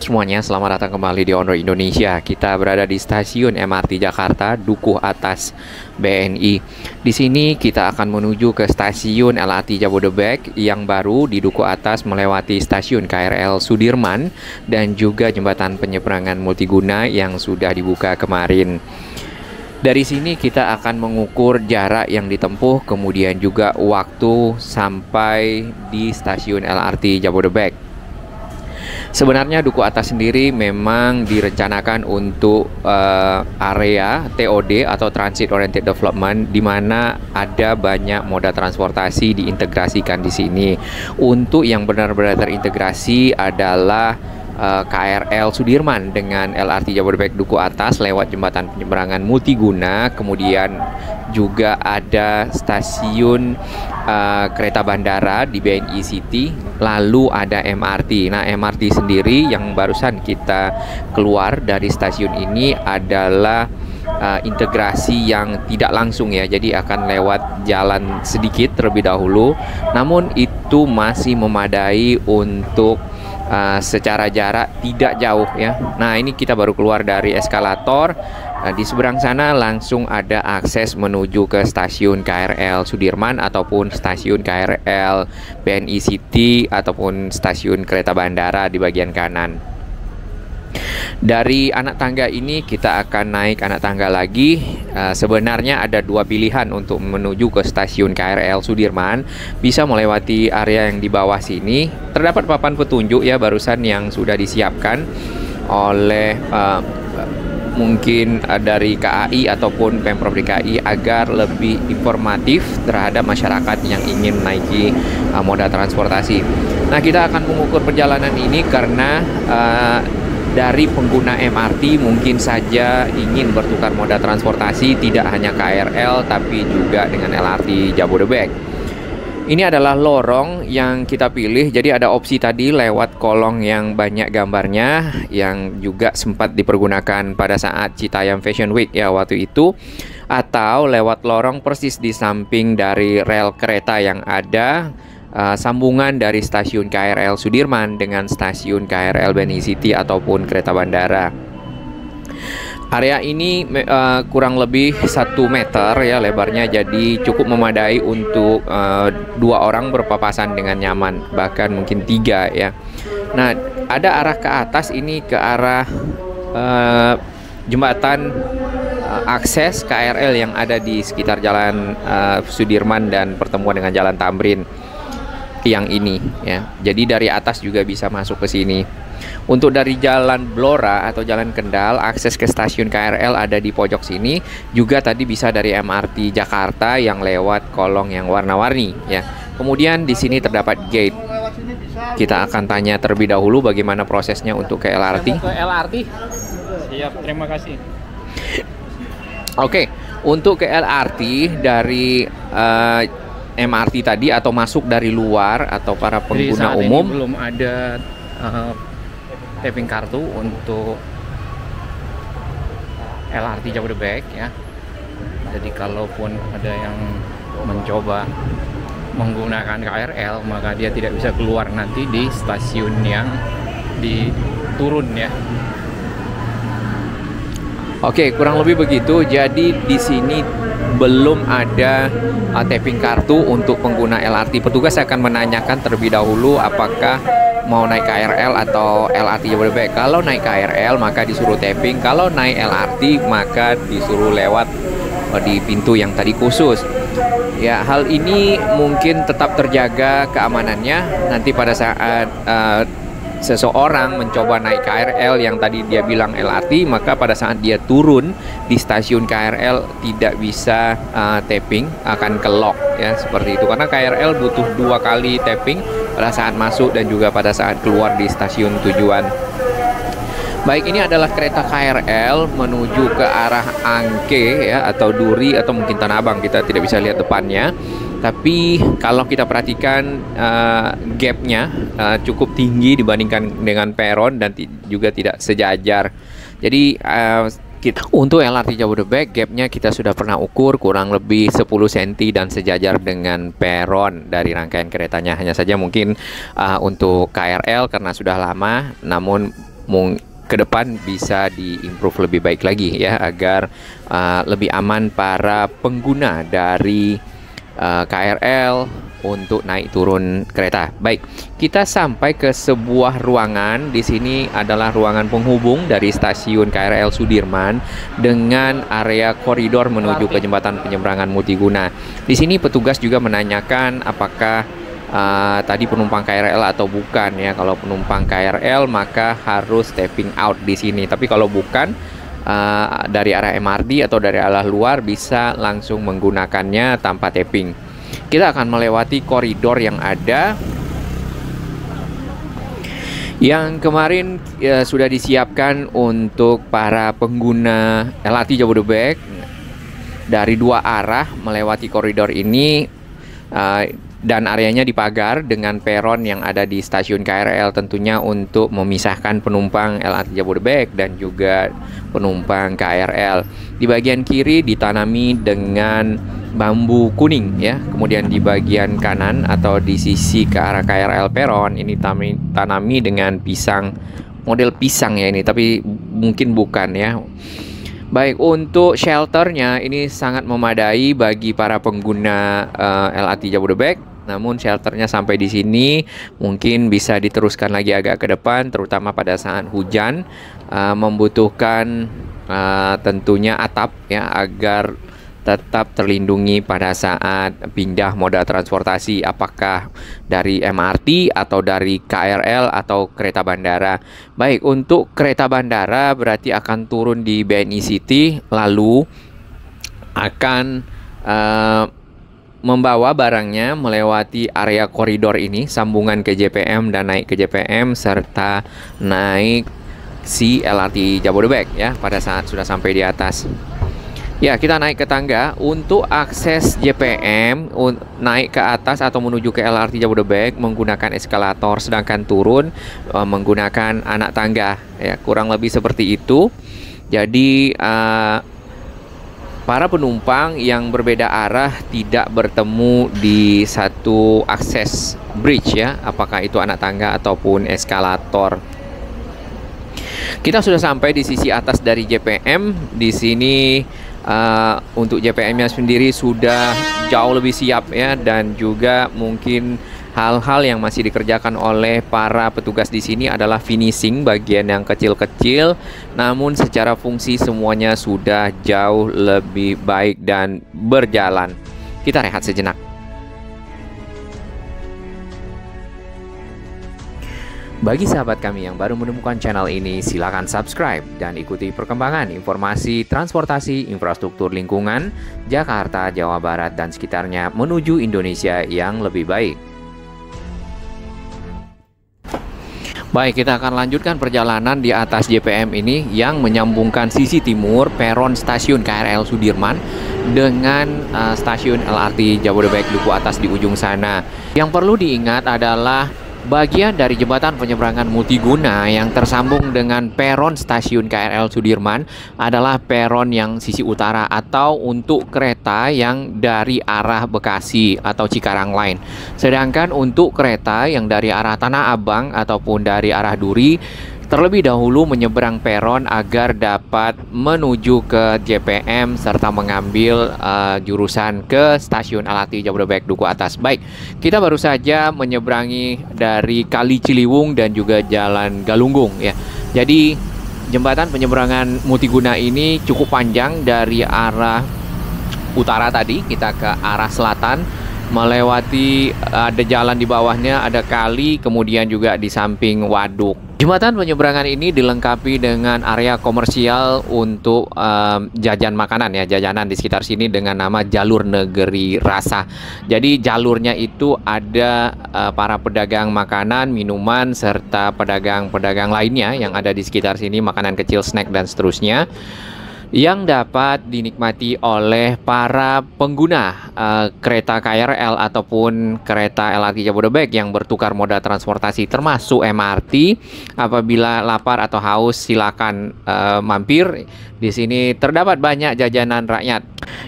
Semuanya, selamat datang kembali di Onroad Indonesia. Kita berada di stasiun MRT Jakarta, Dukuh Atas, BNI. Di sini kita akan menuju ke stasiun LRT Jabodebek yang baru di Dukuh Atas melewati stasiun KRL Sudirman dan juga jembatan penyeberangan multiguna yang sudah dibuka kemarin. Dari sini kita akan mengukur jarak yang ditempuh, kemudian juga waktu sampai di stasiun LRT Jabodebek. Sebenarnya Dukuh Atas sendiri memang direncanakan untuk area TOD atau Transit Oriented Development, di mana ada banyak moda transportasi diintegrasikan di sini. Untuk yang benar-benar terintegrasi adalah KRL Sudirman dengan LRT Jabodebek Dukuh Atas lewat jembatan penyeberangan multiguna, kemudian juga ada stasiun kereta bandara di BNI City, lalu ada MRT. Nah, MRT sendiri yang barusan kita keluar dari stasiun ini adalah integrasi yang tidak langsung ya, jadi akan lewat jalan sedikit terlebih dahulu, namun itu masih memadai untuk secara jarak tidak jauh ya. Nah, ini kita baru keluar dari eskalator. Di seberang sana langsung ada akses menuju ke stasiun KRL Sudirman ataupun stasiun KRL BNI City ataupun stasiun kereta bandara di bagian kanan. Dari anak tangga ini kita akan naik anak tangga lagi. Sebenarnya ada dua pilihan untuk menuju ke stasiun KRL Sudirman. Bisa melewati area yang di bawah sini. Terdapat papan petunjuk ya barusan yang sudah disiapkan oleh mungkin dari KAI ataupun Pemprov DKI agar lebih informatif terhadap masyarakat yang ingin menaiki moda transportasi. Nah, kita akan mengukur perjalanan ini karena dari pengguna MRT mungkin saja ingin bertukar moda transportasi tidak hanya KRL tapi juga dengan LRT Jabodebek. Ini adalah lorong yang kita pilih, jadi ada opsi tadi lewat kolong yang banyak gambarnya yang juga sempat dipergunakan pada saat Citayam Fashion Week ya waktu itu, atau lewat lorong persis di samping dari rel kereta yang ada, sambungan dari stasiun KRL Sudirman dengan stasiun KRL BNI City ataupun kereta bandara. Area ini kurang lebih 1 meter ya lebarnya, jadi cukup memadai untuk 2 orang berpapasan dengan nyaman, bahkan mungkin 3 ya. Nah, ada arah ke atas ini ke arah jembatan akses KRL yang ada di sekitar jalan Sudirman dan pertemuan dengan jalan Tamrin yang ini ya. Jadi dari atas juga bisa masuk ke sini. Untuk dari jalan Blora atau jalan Kendal, akses ke stasiun KRL ada di pojok sini. Juga tadi bisa dari MRT Jakarta yang lewat kolong yang warna-warni ya. Kemudian di sini terdapat gate. Kita akan tanya terlebih dahulu bagaimana prosesnya untuk ke LRT. Ke LRT. Siap, terima kasih. Oke, untuk ke LRT dari MRT tadi atau masuk dari luar atau para pengguna umum belum ada tapping kartu untuk LRT Jabodebek ya. Jadi kalaupun ada yang mencoba menggunakan KRL maka dia tidak bisa keluar nanti di stasiun yang diturun ya. Oke, kurang lebih begitu. Jadi di sini belum ada tapping kartu untuk pengguna LRT. Petugas akan menanyakan terlebih dahulu apakah mau naik KRL atau LRT Jabodebek. Kalau naik KRL maka disuruh tapping, kalau naik LRT maka disuruh lewat di pintu yang tadi khusus. Ya, hal ini mungkin tetap terjaga keamanannya nanti pada saat seseorang mencoba naik KRL yang tadi dia bilang LRT, maka pada saat dia turun di stasiun KRL tidak bisa tapping, akan ke lock ya, seperti itu. Karena KRL butuh 2 kali tapping pada saat masuk dan juga pada saat keluar di stasiun tujuan. Baik, ini adalah kereta KRL menuju ke arah Angke ya, atau Duri atau mungkin Tanah Abang, kita tidak bisa lihat depannya. Tapi kalau kita perhatikan gapnya cukup tinggi dibandingkan dengan peron dan juga tidak sejajar. Jadi untuk LRT Jabodebek gapnya kita sudah pernah ukur kurang lebih 10 cm dan sejajar dengan peron dari rangkaian keretanya. Hanya saja mungkin untuk KRL karena sudah lama, namun ke depan bisa diimprove lebih baik lagi ya, agar lebih aman para pengguna dari KRL untuk naik turun kereta. Baik, kita sampai ke sebuah ruangan. Di sini adalah ruangan penghubung dari stasiun KRL Sudirman dengan area koridor menuju ke jembatan penyeberangan multiguna. Di sini petugas juga menanyakan apakah tadi penumpang KRL atau bukan ya. Kalau penumpang KRL maka harus stepping out di sini. Tapi kalau bukan, dari arah MRT atau dari arah luar bisa langsung menggunakannya tanpa tapping. Kita akan melewati koridor yang ada, yang kemarin sudah disiapkan untuk para pengguna LRT Jabodebek dari dua arah melewati koridor ini, dan areanya dipagar dengan peron yang ada di stasiun KRL, tentunya untuk memisahkan penumpang LRT Jabodebek dan juga penumpang KRL. Di bagian kiri ditanami dengan bambu kuning ya, kemudian di bagian kanan atau di sisi ke arah KRL peron ini tanami dengan pisang, model pisang ya ini, tapi mungkin bukan ya. Baik, untuk shelternya ini sangat memadai bagi para pengguna LRT Jabodebek. Namun shelternya sampai di sini, mungkin bisa diteruskan lagi agak ke depan, terutama pada saat hujan, membutuhkan tentunya atap ya, agar tetap terlindungi pada saat pindah moda transportasi, apakah dari MRT atau dari KRL atau kereta bandara. Baik, untuk kereta bandara berarti akan turun di BNI City, lalu akan membawa barangnya melewati area koridor ini, sambungan ke JPM dan naik ke JPM, serta naik si LRT Jabodebek ya pada saat sudah sampai di atas. Ya, kita naik ke tangga. Untuk akses JPM naik ke atas atau menuju ke LRT Jabodebek menggunakan eskalator, sedangkan turun menggunakan anak tangga ya, kurang lebih seperti itu. Jadi para penumpang yang berbeda arah tidak bertemu di satu akses bridge ya, apakah itu anak tangga ataupun eskalator. Kita sudah sampai di sisi atas dari JPM. Di sini untuk JPM-nya sendiri sudah jauh lebih siap ya, dan juga mungkin hal-hal yang masih dikerjakan oleh para petugas di sini adalah finishing bagian yang kecil-kecil, namun secara fungsi semuanya sudah jauh lebih baik dan berjalan. Kita rehat sejenak. Bagi sahabat kami yang baru menemukan channel ini, silakan subscribe dan ikuti perkembangan informasi transportasi infrastruktur lingkungan Jakarta, Jawa Barat, dan sekitarnya menuju Indonesia yang lebih baik. Baik, kita akan lanjutkan perjalanan di atas JPM ini yang menyambungkan sisi timur peron stasiun KRL Sudirman dengan stasiun LRT Jabodebek Duku Atas di ujung sana. Yang perlu diingat adalah bagian dari jembatan penyeberangan multiguna yang tersambung dengan peron stasiun KRL Sudirman adalah peron yang sisi utara atau untuk kereta yang dari arah Bekasi atau Cikarang Line. Sedangkan untuk kereta yang dari arah Tanah Abang ataupun dari arah Duri, terlebih dahulu menyeberang peron agar dapat menuju ke JPM serta mengambil jurusan ke stasiun LRT Jabodebek Duku Atas. Baik, kita baru saja menyeberangi dari Kali Ciliwung dan juga Jalan Galunggung ya. Jadi jembatan penyeberangan multiguna ini cukup panjang dari arah utara tadi kita ke arah selatan, melewati ada jalan di bawahnya, ada kali, kemudian juga di samping waduk. Jembatan penyeberangan ini dilengkapi dengan area komersial untuk jajan makanan ya, jajanan di sekitar sini dengan nama Jalur Negeri Rasa. Jadi jalurnya itu ada para pedagang makanan, minuman, serta pedagang-pedagang lainnya yang ada di sekitar sini, makanan kecil, snack, dan seterusnya, yang dapat dinikmati oleh para pengguna kereta KRL ataupun kereta LRT Jabodebek yang bertukar moda transportasi termasuk MRT. Apabila lapar atau haus, silakan mampir. Di sini terdapat banyak jajanan rakyat.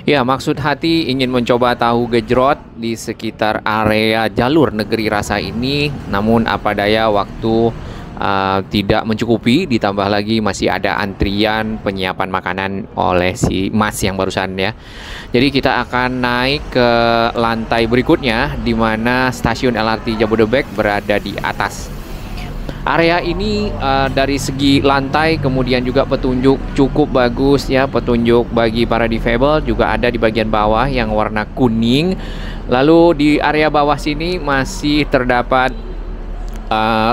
Ya, maksud hati ingin mencoba tahu gejrot di sekitar area Jalur Negeri Rasa ini, namun apa daya waktu tidak mencukupi, ditambah lagi masih ada antrian penyiapan makanan oleh si Mas yang barusan ya. Jadi kita akan naik ke lantai berikutnya, di mana stasiun LRT Jabodebek berada di atas. Area ini dari segi lantai, kemudian juga petunjuk cukup bagus ya, petunjuk bagi para difabel juga ada di bagian bawah yang warna kuning. Lalu di area bawah sini masih terdapat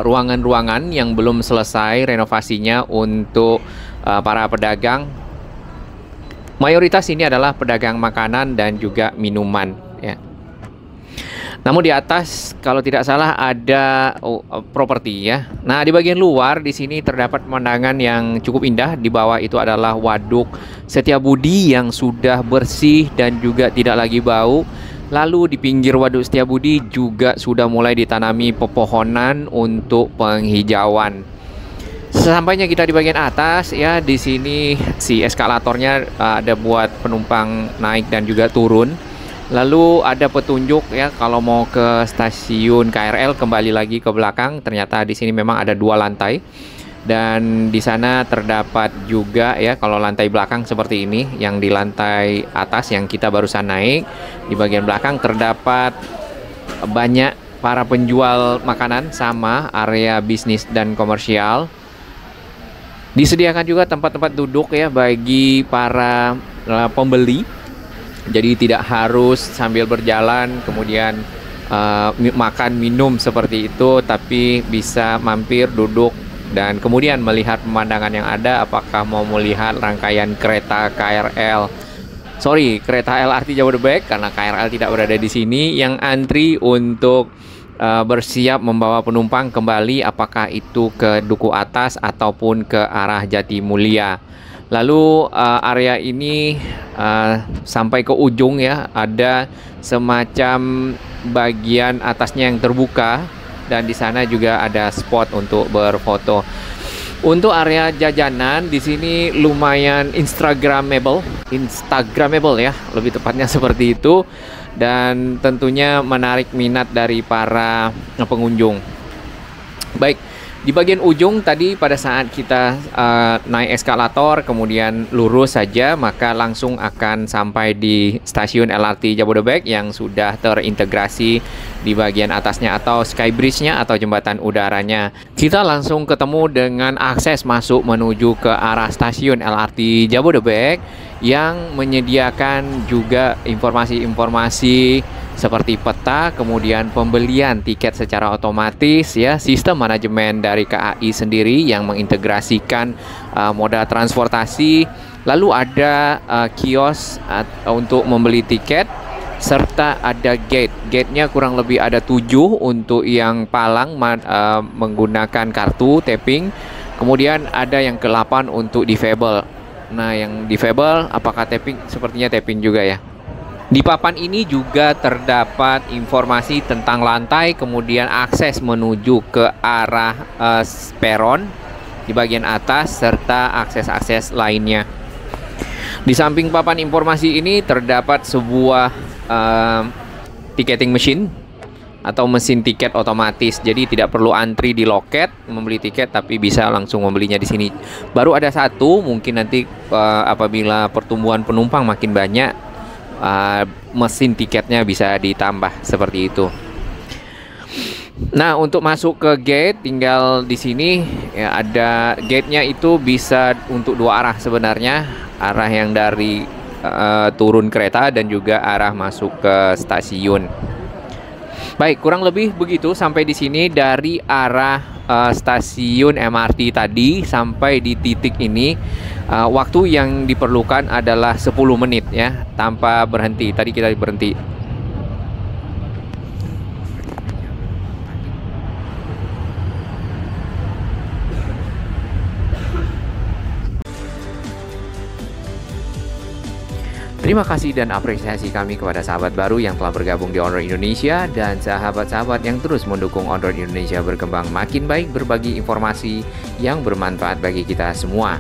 ruangan-ruangan yang belum selesai renovasinya untuk para pedagang. Mayoritas ini adalah pedagang makanan dan juga minuman ya. Namun di atas kalau tidak salah ada properti ya. Nah, di bagian luar di sini terdapat pemandangan yang cukup indah. Di bawah itu adalah Waduk Setiabudi yang sudah bersih dan juga tidak lagi bau. Lalu di pinggir Waduk Setiabudi juga sudah mulai ditanami pepohonan untuk penghijauan. Sesampainya kita di bagian atas ya, di sini si eskalatornya ada buat penumpang naik dan juga turun. Lalu ada petunjuk ya kalau mau ke stasiun KRL, kembali lagi ke belakang. Ternyata di sini memang ada 2 lantai. Dan di sana terdapat juga ya, kalau lantai belakang seperti ini, yang di lantai atas yang kita barusan naik, di bagian belakang terdapat banyak para penjual makanan sama area bisnis dan komersial. Disediakan juga tempat-tempat duduk ya bagi para pembeli. Jadi tidak harus sambil berjalan kemudian makan minum seperti itu, tapi bisa mampir duduk dan kemudian melihat pemandangan yang ada. Apakah mau melihat rangkaian kereta LRT Jabodebek, karena KRL tidak berada di sini, yang antri untuk bersiap membawa penumpang kembali, apakah itu ke Duku Atas ataupun ke arah Jatimulya. Lalu area ini sampai ke ujung ya, ada semacam bagian atasnya yang terbuka, dan di sana juga ada spot untuk berfoto. Untuk area jajanan di sini lumayan instagramable ya, lebih tepatnya seperti itu, dan tentunya menarik minat dari para pengunjung. Baik, di bagian ujung tadi pada saat kita naik eskalator kemudian lurus saja, maka langsung akan sampai di stasiun LRT Jabodebek yang sudah terintegrasi di bagian atasnya atau skybridge-nya atau jembatan udaranya. Kita langsung ketemu dengan akses masuk menuju ke arah stasiun LRT Jabodebek yang menyediakan juga informasi-informasi seperti peta, kemudian pembelian tiket secara otomatis ya, sistem manajemen dari KAI sendiri yang mengintegrasikan moda transportasi, lalu ada kios untuk membeli tiket, serta ada gate-nya kurang lebih ada 7 untuk yang palang menggunakan kartu tapping, kemudian ada yang ke-8 untuk difabel. Nah, yang difabel apakah tapping? Sepertinya tapping juga ya. Di papan ini juga terdapat informasi tentang lantai, kemudian akses menuju ke arah peron di bagian atas, serta akses-akses lainnya. Di samping papan informasi ini terdapat sebuah ticketing machine atau mesin tiket otomatis. Jadi tidak perlu antri di loket membeli tiket, tapi bisa langsung membelinya di sini. Baru ada satu, mungkin nanti apabila pertumbuhan penumpang makin banyak, mesin tiketnya bisa ditambah seperti itu. Nah, untuk masuk ke gate tinggal di sini ya, ada gate-nya itu bisa untuk 2 arah sebenarnya, arah yang dari turun kereta dan juga arah masuk ke stasiun. Baik, kurang lebih begitu sampai di sini dari arah stasiun MRT tadi sampai di titik ini. Waktu yang diperlukan adalah 10 menit ya, tanpa berhenti. Tadi kita berhenti. Terima kasih dan apresiasi kami kepada sahabat baru yang telah bergabung di Onroad Indonesia dan sahabat-sahabat yang terus mendukung Onroad Indonesia berkembang makin baik, berbagi informasi yang bermanfaat bagi kita semua.